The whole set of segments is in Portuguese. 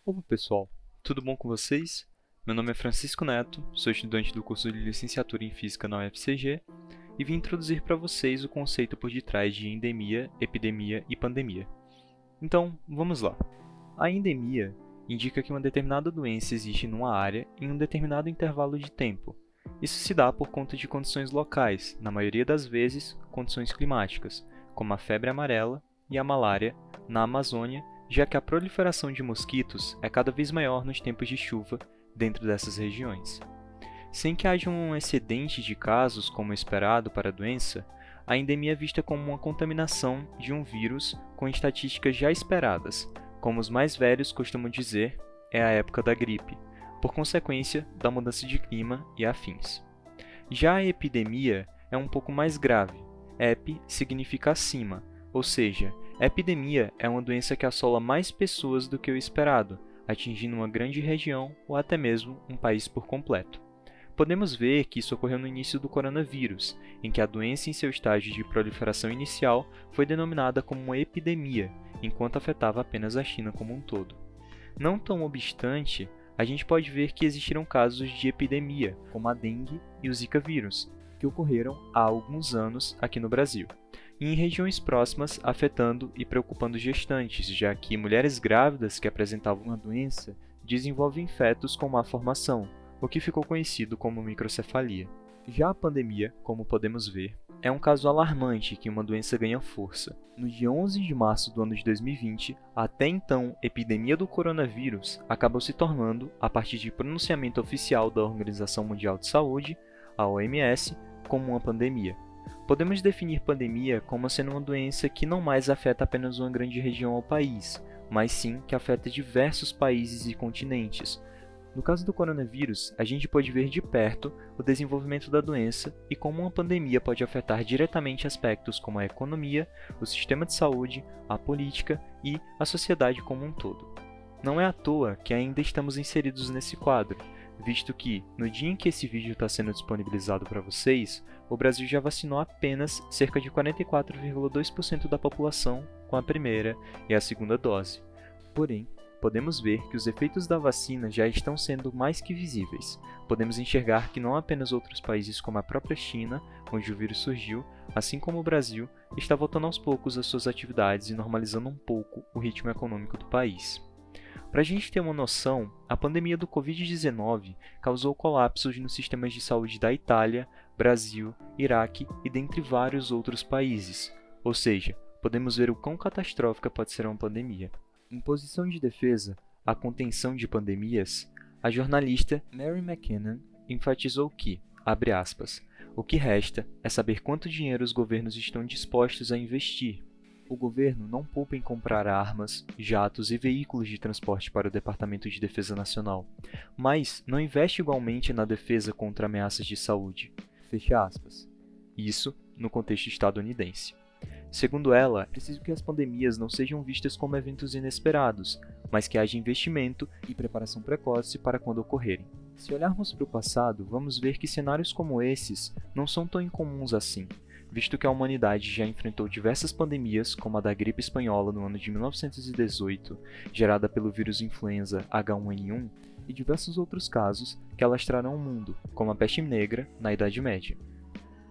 Opa pessoal, tudo bom com vocês? Meu nome é Francisco Neto, sou estudante do curso de Licenciatura em Física na UFCG e vim introduzir para vocês o conceito por detrás de endemia, epidemia e pandemia. Então, vamos lá. A endemia indica que uma determinada doença existe numa área em um determinado intervalo de tempo. Isso se dá por conta de condições locais, na maioria das vezes, condições climáticas, como a febre amarela e a malária na Amazônia, já que a proliferação de mosquitos é cada vez maior nos tempos de chuva dentro dessas regiões. Sem que haja um excedente de casos como esperado para a doença, a endemia é vista como uma contaminação de um vírus com estatísticas já esperadas, como os mais velhos costumam dizer, é a época da gripe, por consequência da mudança de clima e afins. Já a epidemia é um pouco mais grave. Epi significa acima, ou seja, a epidemia é uma doença que assola mais pessoas do que o esperado, atingindo uma grande região ou até mesmo um país por completo. Podemos ver que isso ocorreu no início do coronavírus, em que a doença em seu estágio de proliferação inicial foi denominada como uma epidemia, enquanto afetava apenas a China como um todo. Não tão obstante, a gente pode ver que existiram casos de epidemia, como a dengue e o Zika vírus, que ocorreram há alguns anos aqui no Brasil, e em regiões próximas afetando e preocupando gestantes, já que mulheres grávidas que apresentavam a doença desenvolvem fetos com má formação, o que ficou conhecido como microcefalia. Já a pandemia, como podemos ver, é um caso alarmante que uma doença ganha força. No dia 11 de março do ano de 2020, a até então epidemia do coronavírus acabou se tornando, a partir de pronunciamento oficial da Organização Mundial de Saúde, a OMS, como uma pandemia. Podemos definir pandemia como sendo uma doença que não mais afeta apenas uma grande região ou país, mas sim que afeta diversos países e continentes. No caso do coronavírus, a gente pode ver de perto o desenvolvimento da doença e como uma pandemia pode afetar diretamente aspectos como a economia, o sistema de saúde, a política e a sociedade como um todo. Não é à toa que ainda estamos inseridos nesse quadro, visto que, no dia em que esse vídeo está sendo disponibilizado para vocês, o Brasil já vacinou apenas cerca de 44,2% da população com a primeira e a segunda dose. Porém, podemos ver que os efeitos da vacina já estão sendo mais que visíveis. Podemos enxergar que não apenas outros países como a própria China, onde o vírus surgiu, assim como o Brasil, está voltando aos poucos às suas atividades e normalizando um pouco o ritmo econômico do país. Para a gente ter uma noção, a pandemia do Covid-19 causou colapsos nos sistemas de saúde da Itália, Brasil, Iraque e dentre vários outros países. Ou seja, podemos ver o quão catastrófica pode ser uma pandemia. Em posição de defesa à contenção de pandemias, a jornalista Mary McKinnon enfatizou que, abre aspas, o que resta é saber quanto dinheiro os governos estão dispostos a investir. O governo não poupa em comprar armas, jatos e veículos de transporte para o Departamento de Defesa Nacional, mas não investe igualmente na defesa contra ameaças de saúde. Fecha aspas. Isso no contexto estadunidense. Segundo ela, é preciso que as pandemias não sejam vistas como eventos inesperados, mas que haja investimento e preparação precoce para quando ocorrerem. Se olharmos para o passado, vamos ver que cenários como esses não são tão incomuns assim, visto que a humanidade já enfrentou diversas pandemias, como a da gripe espanhola no ano de 1918, gerada pelo vírus influenza H1N1, e diversos outros casos que alastraram o mundo, como a peste negra na Idade Média.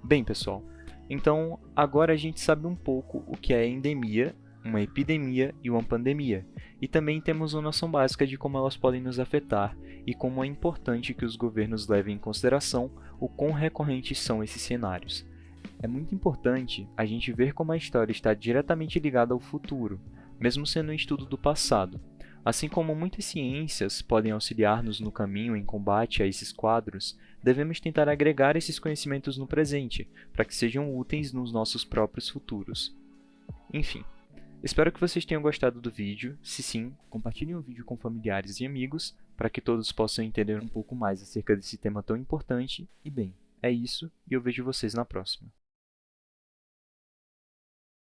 Bem, pessoal, então agora a gente sabe um pouco o que é endemia, uma epidemia e uma pandemia, e também temos uma noção básica de como elas podem nos afetar e como é importante que os governos levem em consideração o quão recorrentes são esses cenários. É muito importante a gente ver como a história está diretamente ligada ao futuro, mesmo sendo um estudo do passado. Assim como muitas ciências podem auxiliar-nos no caminho em combate a esses quadros, devemos tentar agregar esses conhecimentos no presente, para que sejam úteis nos nossos próprios futuros. Enfim, espero que vocês tenham gostado do vídeo. Se sim, compartilhem o vídeo com familiares e amigos, para que todos possam entender um pouco mais acerca desse tema tão importante. E bem, é isso, e eu vejo vocês na próxima.